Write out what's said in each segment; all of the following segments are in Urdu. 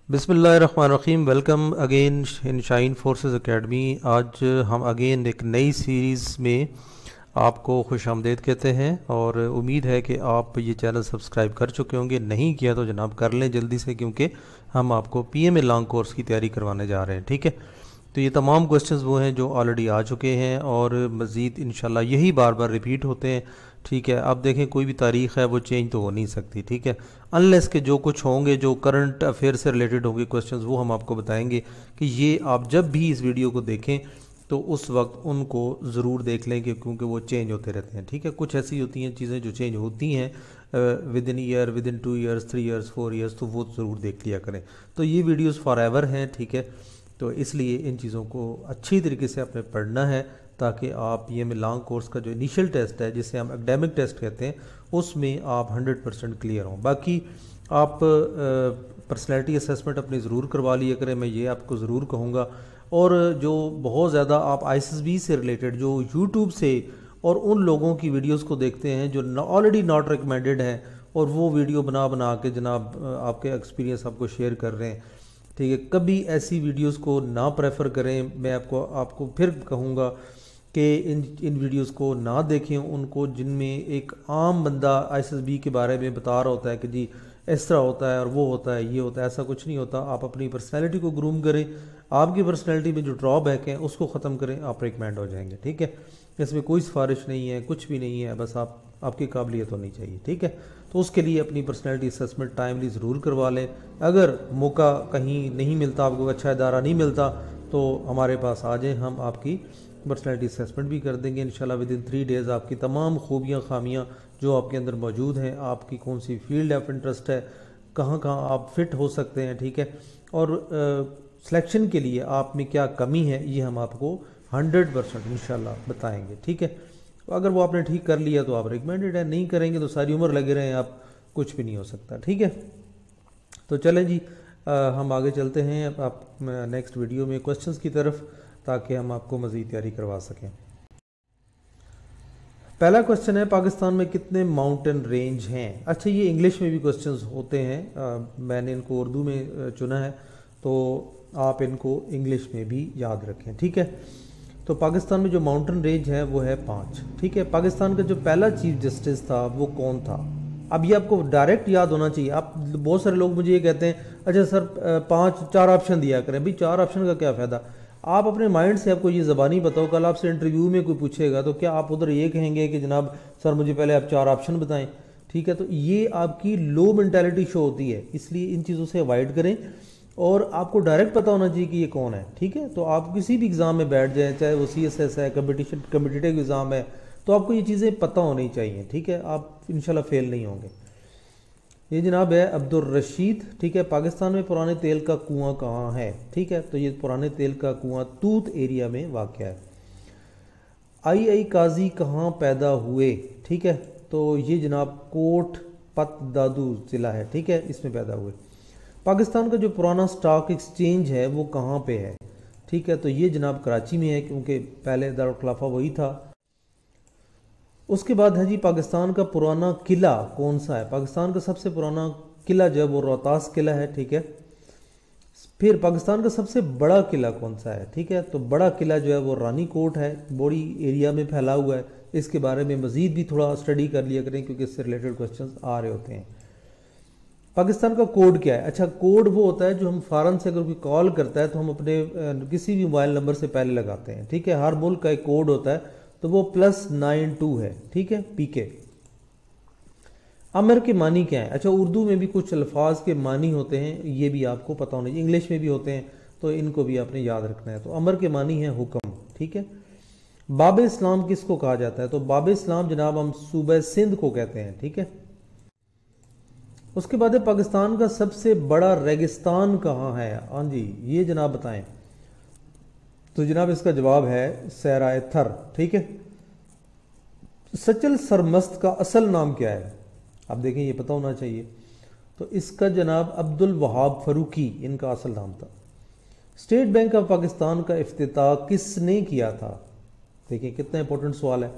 بسم اللہ الرحمن الرحیم. Welcome again in shine forces academy. آج ہم اگین ایک نئی سیریز میں آپ کو خوش آمدید کہتے ہیں اور امید ہے کہ آپ یہ چینل سبسکرائب کر چکے ہوں گے. نہیں کیا تو جناب کر لیں جلدی سے، کیونکہ ہم آپ کو P M A long course کی تیاری کروانے جا رہے ہیں. ٹھیک ہے، تو یہ تمام کوسچنز وہ ہیں جو آلریڈی آ چکے ہیں اور مزید انشاءاللہ یہی بار بار ریپیٹ ہوتے ہیں. ٹھیک ہے، آپ دیکھیں کوئی بھی تاریخ ہے وہ چینج تو ہو نہیں سکتی. ٹھیک ہے، انلیس کہ جو کچھ ہوں گے جو کرنٹ افیئر سے ریلیٹڈ ہوں گے کوسچنز، وہ ہم آپ کو بتائیں گے کہ یہ آپ جب بھی اس ویڈیو کو دیکھیں تو اس وقت ان کو ضرور دیکھ لیں، کہ کیونکہ وہ چینج ہوتے رہتے ہیں. ٹھیک ہے، کچھ ایسی ہوتی ہیں چیزیں جو چینج ہوتی ہیں within year, within 2 years, 3 years, 4 years, تو وہ ضرور دیکھ لیا کریں. تو یہ ویڈیوز فار ایور ہیں. ٹھیک ہے، تو اس لیے ان چیزوں کو اچھی طریقے سے آپ نے پڑھنا ہے تاکہ آپ یہ لانگ کورس کا جو انیشیل ٹیسٹ ہے جسے ہم اکیڈمک ٹیسٹ کہتے ہیں اس میں آپ 100% کلیئر ہوں. باقی آپ پرسنالٹی اسیسمنٹ اپنی ضرور کروا لیا کریں، میں یہ آپ کو ضرور کہوں گا. اور جو بہت زیادہ آپ آئی ایس ایس بی سے ریلیٹڈ جو یوٹیوب سے اور ان لوگوں کی ویڈیوز کو دیکھتے ہیں جو آلریڈی ناٹ ریکمینڈڈ ہیں اور وہ ویڈیو بنا کے جناب آپ کے ایکسپیرینس آپ کو شیئر کر رہے ہیں، ٹھیک ہے، کبھی ایسی ویڈیوز کو نہ پریفر کریں. میں آپ کو پھر کہوں گا کہ ان ویڈیوز کو نہ دیکھیں، ان کو جن میں ایک عام بندہ آئی ایس ایس بی کے بارے میں بتا رہا ہوتا ہے کہ جی اس طرح ہوتا ہے اور وہ ہوتا ہے، یہ ہوتا ہے. ایسا کچھ نہیں ہوتا. آپ اپنی پرسنالٹی کو گروم کریں، آپ کی پرسنالٹی میں جو ڈرا بیک ہیں اس کو ختم کریں، آپ ریکمینڈ ہو جائیں گے. ٹھیک ہے، اس میں کوئی سفارش نہیں ہے، کچھ بھی نہیں ہے، بس آپ کی قابلیت ہونی چاہیے. ٹھیک ہے، تو اس کے لیے اپنی پرسنالٹی اسیسمنٹ ٹائملی ضرور کروا لیں. اگر موقع کہیں نہیں ملتا، آپ کو اچھا ادارہ نہیں ملتا، تو ہمارے پاس آ جائیں، ہم آپ کی پرسنالٹی اسیسمنٹ بھی کر دیں گے انشاءاللہ. ود ان 3 days آپ کی تمام خوبیاں خامیاں جو آپ کے اندر موجود ہیں، آپ کی کون سی فیلڈ آف انٹرسٹ ہے، کہاں آپ فٹ ہو سکتے ہیں، ٹھیک ہے، اور سلیکشن کے لیے آپ میں کیا کمی ہے، یہ ہم آپ کو 100% انشاءاللہ بتائیں گے. ٹھیک ہے، اگر وہ آپ نے ٹھیک کر لیا تو آپ ریکمینڈڈ ہے، نہیں کریں گے تو ساری عمر لگے رہیں آپ، کچھ بھی نہیں ہو سکتا. ٹھیک ہے، تو چلیں جی ہم آگے چلتے ہیں آپ نیکسٹ ویڈیو میں کوسچنز کی طرف، تاکہ ہم آپ کو مزید تیاری کروا سکیں. پہلا کوسچن ہے، پاکستان میں کتنے ماؤنٹین رینج ہیں؟ اچھا، یہ انگلش میں بھی کوسچنز ہوتے ہیں، میں نے ان کو اردو میں چنا ہے، تو آپ ان کو انگلش میں بھی یاد رکھیں. ٹھیک ہے، تو پاکستان میں جو ماؤنٹین رینج ہے وہ ہے 5. ٹھیک ہے، پاکستان کا جو پہلا چیف جسٹس تھا وہ کون تھا؟ اب یہ آپ کو ڈائریکٹ یاد ہونا چاہیے. آپ بہت سارے لوگ مجھے یہ کہتے ہیں اچھا سر 4 آپشن دیا کریں. بھائی 4 آپشن کا کیا فائدہ؟ آپ اپنے مائنڈ سے آپ کو یہ زبانی بتاؤ، کل آپ سے انٹرویو میں کوئی پوچھے گا تو کیا آپ ادھر یہ کہیں گے کہ جناب سر مجھے پہلے آپ 4 آپشن بتائیں؟ ٹھیک ہے، تو یہ آپ کی لو مینٹیلٹی شو ہوتی ہے، اس لیے ان چیزوں سے اوائڈ کریں اور آپ کو ڈائریکٹ پتہ ہونا چاہیے کہ یہ کون ہے. ٹھیک ہے، تو آپ کسی بھی ایگزام میں بیٹھ جائیں، چاہے وہ سی ایس ایس ہے، کمپٹیٹیو ایگزام ہے، تو آپ کو یہ چیزیں پتہ ہونی چاہیے. ٹھیک ہے، آپ انشاءاللہ فیل نہیں ہوں گے. یہ جناب ہے عبدالرشید. ٹھیک ہے، پاکستان میں پرانے تیل کا کنواں کہاں ہے؟ ٹھیک ہے، تو یہ پرانے تیل کا کنواں توت ایریا میں واقع ہے. آئی قاضی کہاں پیدا ہوئے؟ ٹھیک ہے، تو یہ جناب کوٹ پت دادو ضلع ہے. ٹھیک ہے، اس میں پیدا ہوئے. پاکستان کا جو پرانا سٹاک ایکسچینج ہے وہ کہاں پہ ہے؟ ٹھیک ہے، تو یہ جناب کراچی میں ہے، کیونکہ پہلے دارالخلافہ وہی تھا. اس کے بعد ہے جی پاکستان کا پرانا قلعہ کون سا ہے؟ پاکستان کا سب سے پرانا قلعہ جو ہے وہ روہتاس قلعہ ہے. ٹھیک ہے، پھر پاکستان کا سب سے بڑا قلعہ کون سا ہے؟ ٹھیک ہے، تو بڑا قلعہ جو ہے وہ رانی کوٹ ہے، بڑی ایریا میں پھیلا ہوا ہے. اس کے بارے میں مزید بھی تھوڑا اسٹڈی کر لیا کریں کیونکہ اس سے ریلیٹڈ کوسچنز آ رہے ہوتے ہیں. پاکستان کا کوڈ کیا ہے؟ اچھا، کوڈ وہ ہوتا ہے جو ہم فارن سے اگر کوئی کال کرتا ہے تو ہم اپنے کسی بھی موبائل نمبر سے پہلے لگاتے ہیں. ٹھیک ہے، ہر ملک کا ایک کوڈ ہوتا ہے، تو وہ +92 ہے. ٹھیک ہے، پی کے. امر کے معنی کیا ہے؟ اچھا، اردو میں بھی کچھ الفاظ کے معنی ہوتے ہیں، یہ بھی آپ کو پتہ ہونا چاہیے، انگلش میں بھی ہوتے ہیں، تو ان کو بھی آپ نے یاد رکھنا ہے. تو امر کے معنی ہے حکم. ٹھیک ہے، باب اسلام کس کو کہا جاتا ہے؟ تو باب اسلام جناب ہم صوبہ سندھ کو کہتے ہیں. ٹھیک ہے، اس کے بعد پاکستان کا سب سے بڑا ریگستان کہاں ہے؟ ہاں جی، یہ جناب بتائیں. تو جناب اس کا جواب ہے صحرائے تھر. ٹھیک ہے، سچل سرمست کا اصل نام کیا ہے؟ اب دیکھیں یہ پتہ ہونا چاہیے. تو اس کا جناب عبد الوہاب فاروقی ان کا اصل نام تھا. اسٹیٹ بینک آف پاکستان کا افتتاح کس نے کیا تھا؟ دیکھیں کتنا امپورٹنٹ سوال ہے.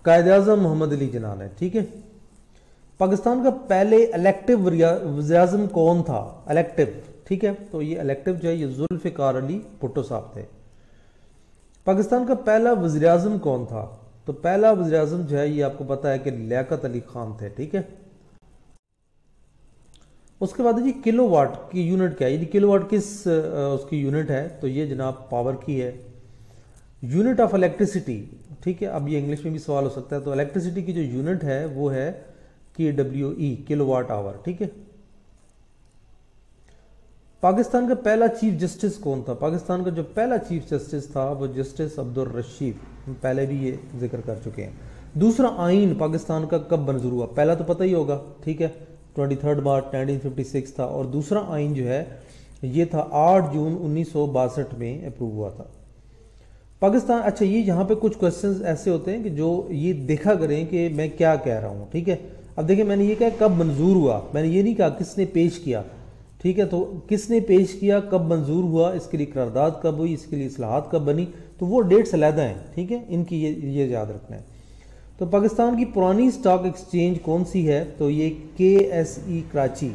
قائد اعظم محمد علی جناح نے. ٹھیک ہے، پاکستان کا پہلے الیکٹو وزیر اعظم کون تھا؟ الیکٹو ٹھیک ہے. تو یہ الیکٹو جو ہے یہ ذوالفقار علی بھٹو صاحب تھے. پاکستان کا پہلا وزیر اعظم کون تھا؟ تو پہلا وزیر اعظم جو ہے یہ آپ کو پتا ہے کہ لیاقت علی خان تھے. ٹھیک ہے. اس کے بعد جی کلو واٹ کی یونٹ کیا ہے؟ یہ کلو واٹ کس اس کی یونٹ ہے؟ تو یہ جناب پاور کی ہے. Unit of electricity. ٹھیک ہے. اب یہ انگلش میں بھی سوال ہو سکتا ہے. تو الیکٹریسٹی کی جو یونٹ ہے وہ ہے KWE کلو واٹ آور. ٹھیک ہے. پاکستان کا پہلا چیف جسٹس کون تھا؟ پاکستان کا جو پہلا چیف جسٹس تھا وہ جسٹس عبدالرشید. ہم پہلے بھی یہ ذکر کر چکے ہیں. دوسرا آئین پاکستان کا کب منظور ہوا؟ پہلا تو پتہ ہی ہوگا. ٹھیک ہے. 23 مارچ 1956 تھا. اور دوسرا آئین جو ہے یہ تھا 8 جون 1962 میں اپروو ہوا تھا. پاکستان اچھا یہ یہاں پہ کچھ کوشچنز ایسے ہوتے ہیں کہ جو یہ دیکھا کریں کہ میں کیا کہہ رہا ہوں. ٹھیک ہے. اب دیکھیں میں نے یہ کہا کب منظور ہوا, میں نے یہ نہیں کہا کس نے پیش کیا. ٹھیک ہے. تو کس نے پیش کیا, کب منظور ہوا, اس کے لیے قرارداد کب ہوئی, اس کے لیے اصلاحات کب بنی, تو وہ ڈیٹس علیحدہ ہیں. ٹھیک ہے. ان کی یہ یاد رکھنا ہے. تو پاکستان کی پرانی سٹاک ایکسچینج کون سی ہے؟ تو یہ KSE کراچی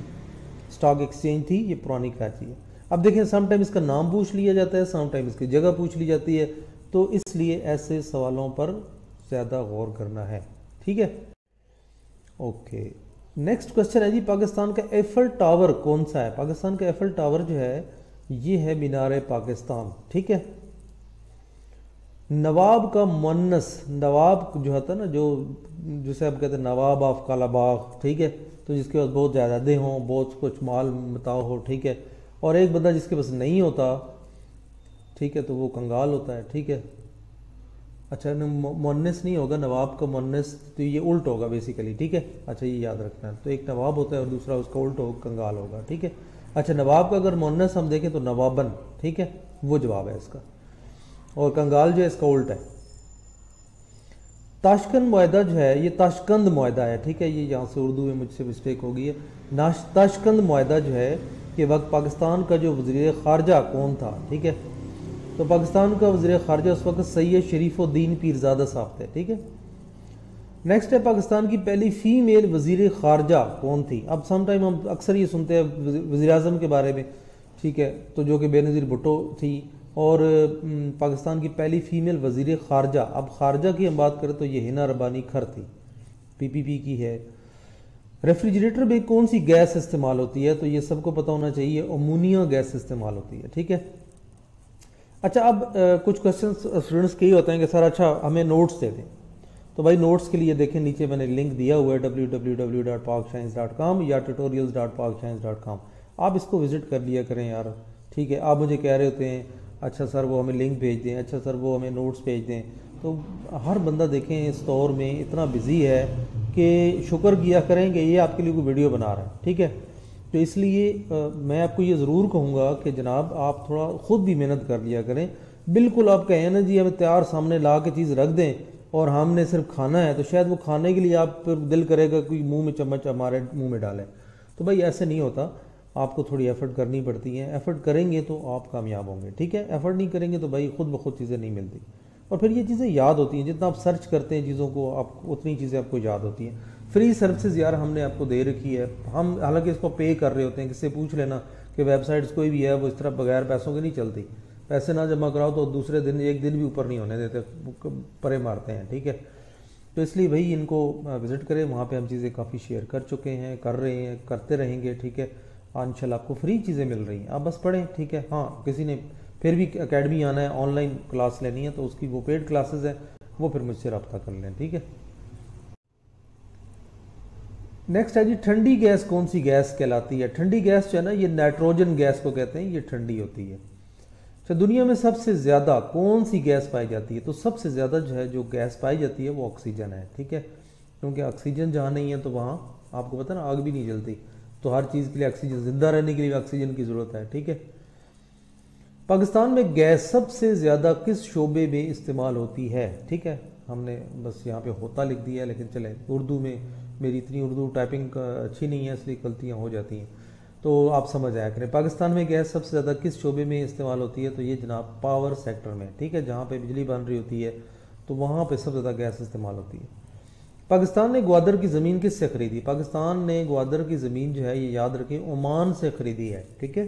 سٹاک ایکسچینج تھی. یہ پرانی کراچی ہے. اب دیکھیں سم ٹائم اس کا نام پوچھ لیا جاتا ہے, سم ٹائم اس کی جگہ پوچھ لی جاتی ہے, تو اس لیے ایسے سوالوں پر زیادہ غور کرنا ہے. ٹھیک ہے. اوکے. نیکسٹ کوشچن ہے جی پاکستان کا ایفل ٹاور کون سا ہے؟ پاکستان کا ایفل ٹاور جو ہے یہ ہے مینار پاکستان. ٹھیک ہے. نواب کا مؤنث, نواب جو ہوتا ہے نا جو جسے آپ کہتے ہیں نواب آف کالا باغ. ٹھیک ہے. تو جس کے پاس بہت جائیدادیں ہوں, بہت کچھ مال متاع ہو. ٹھیک ہے. اور ایک بندہ جس کے پاس نہیں ہوتا, ٹھیک ہے, تو وہ کنگال ہوتا ہے. ٹھیک ہے. اچھا مؤنث نہیں ہوگا, نواب کا مؤنث تو یہ الٹ ہوگا بیسیکلی. ٹھیک ہے. اچھا یہ یاد رکھنا ہے. تو ایک نواب ہوتا ہے اور دوسرا اس کا الٹ ہوگا, کنگال ہوگا. ٹھیک ہے. اچھا نواب کا اگر مؤنث ہم دیکھیں تو نوابن. ٹھیک ہے. وہ جواب ہے اس کا. اور کنگال جو ہے اس کا الٹ ہے. تاشکند معاہدہ جو ہے یہ تاشکند معاہدہ ہے. ٹھیک ہے. یہ یہاں سے اردو میں مجھ سے مسٹیک ہو گئی ہے. تاشکند معاہدہ جو ہے کہ وقت پاکستان کا جو وزیر خارجہ کون تھا؟ ٹھیک ہے. تو پاکستان کا وزیر خارجہ اس وقت سید شریف الدین پیرزادہ صاحب تھے. ٹھیک ہے. نیکسٹ ہے پاکستان کی پہلی فیمیل وزیر خارجہ کون تھی؟ اب سم ٹائم ہم اکثر یہ سنتے ہیں وزیر اعظم کے بارے میں. ٹھیک ہے. تو جو کہ بے نظیر بھٹو تھی. اور پاکستان کی پہلی فیمیل وزیر خارجہ, اب خارجہ کی ہم بات کریں تو یہ ہنا ربانی کھر تھی, PPP کی ہے. ریفریجریٹر میں کون سی گیس استعمال ہوتی ہے؟ تو یہ سب کو پتہ ہونا چاہیے, امونیا گیس استعمال ہوتی ہے. ٹھیک ہے. اچھا اب کچھ کوشچنس اسٹوڈنٹس کے ہی ہوتے ہیں کہ سر اچھا ہمیں نوٹس دے دیں. تو بھائی نوٹس کے لیے دیکھیں نیچے میں نے لنک دیا ہوا ہے www.pakscience.com یا tutorials.pakscience.com. آپ اس کو وزٹ کر لیا کریں یار. ٹھیک ہے. آپ مجھے کہہ رہے ہوتے ہیں اچھا سر وہ ہمیں لنک بھیج دیں, اچھا سر وہ ہمیں نوٹس بھیج دیں. تو ہر بندہ دیکھیں اس دور میں اتنا بزی ہے کہ شکر کیا کریں کہ یہ آپ کے لیے کوئی ویڈیو بنا رہا ہے. ٹھیک ہے. تو اس لیے میں آپ کو یہ ضرور کہوں گا کہ جناب آپ تھوڑا خود بھی محنت کر لیا کریں. بالکل آپ کہیں نا جی ہمیں تیار سامنے لا کے چیز رکھ دیں اور ہم نے صرف کھانا ہے, تو شاید وہ کھانے کے لیے آپ پھر دل کرے گا کوئی منہ میں چمچ ہمارے منہ میں ڈالے. تو بھائی ایسے نہیں ہوتا, آپ کو تھوڑی ایفرٹ کرنی پڑتی ہے. ایفرٹ کریں گے تو آپ کامیاب ہوں گے. ٹھیک ہے. ایفرٹ نہیں کریں گے تو بھائی خود بخود چیزیں نہیں ملتی. اور پھر یہ چیزیں یاد ہوتی ہیں, جتنا آپ سرچ کرتے ہیں چیزوں کو آپ اتنی چیزیں آپ کو یاد ہوتی ہیں. فری سروسز یار ہم نے آپ کو دے رکھی ہے. ہم حالانکہ اس کو پے کر رہے ہوتے ہیں. کس سے پوچھ لینا کہ ویب سائٹس کوئی بھی ہے وہ اس طرح بغیر پیسوں کے نہیں چلتی. پیسے نہ جمع کراؤ تو دوسرے دن ایک دن بھی اوپر نہیں ہونے دیتے, پرے مارتے ہیں. ٹھیک ہے. تو اس لیے بھائی ان کو وزٹ کریں, وہاں پہ ہم چیزیں کافی شیئر کر چکے ہیں, کر رہے ہیں, کرتے رہیں گے. ٹھیک ہے. انشاءاللہ آپ کو فری چیزیں مل رہی ہیں, آپ بس پڑھیں. ٹھیک ہے. ہاں کسی نے پھر بھی اکیڈمی آنا ہے, آن لائن کلاس لینی ہے تو اس کی وہ پیڈ کلاسز ہیں, وہ پھر مجھ سے رابطہ کر لیں. ٹھیک ہے. نیکسٹ ہے جی ٹھنڈی گیس کون سی گیس کہلاتی ہے؟ ٹھنڈی گیس جو ہے نا یہ نائٹروجن گیس کو کہتے ہیں, یہ ٹھنڈی ہوتی ہے. اچھا دنیا میں سب سے زیادہ کون سی گیس پائی جاتی ہے؟ تو سب سے زیادہ جو ہے جو گیس پائی جاتی ہے وہ آکسیجن ہے. ٹھیک ہے. کیونکہ آکسیجن جہاں نہیں ہے تو وہاں آپ کو پتہ نا آگ بھی نہیں جلتی. تو ہر چیز کے لیے آکسیجن, زندہ رہنے کے لیے آکسیجن کی ضرورت ہے. ٹھیک ہے. پاکستان میں گیس سب سے زیادہ کس شعبے میں استعمال ہوتی ہے؟ ٹھیک ہے. ہم نے بس یہاں پہ ہوتا لکھ دیا ہے, لیکن چلیں اردو میں میری اتنی اردو ٹائپنگ اچھی نہیں ہے, اس لیے غلطیاں ہو جاتی ہیں, تو آپ سمجھ آیا کریں. پاکستان میں گیس سب سے زیادہ کس شعبے میں استعمال ہوتی ہے؟ تو یہ جناب پاور سیکٹر میں. ٹھیک ہے. جہاں پہ بجلی بن رہی ہوتی ہے تو وہاں پہ سب سے زیادہ گیس استعمال ہوتی ہے. پاکستان نے گوادر کی زمین کس سے خریدی؟ پاکستان نے گوادر کی زمین جو ہے یہ یاد رکھیں عمان سے خریدی ہے. ٹھیک ہے.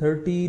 30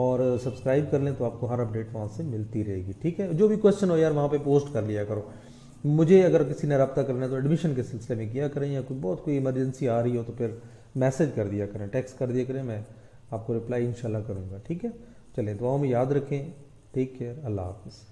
اور سبسکرائب کر لیں تو آپ کو ہر اپڈیٹ وہاں سے ملتی رہے گی. ٹھیک ہے, جو بھی کوشچن ہو یار وہاں پہ پوسٹ کر لیا کرو. مجھے اگر کسی نے رابطہ کرنا ہے تو ایڈمیشن کے سلسلے میں کیا کریں, یا کوئی ایمرجنسی آ رہی ہو تو پھر میسج کر دیا کریں, ٹیکسٹ کر دیا کریں, میں آپ کو رپلائی انشاءاللہ کروں گا. ٹھیک ہے, چلیں دعاؤں میں یاد رکھیں. ٹیک کیئر, اللہ حافظ.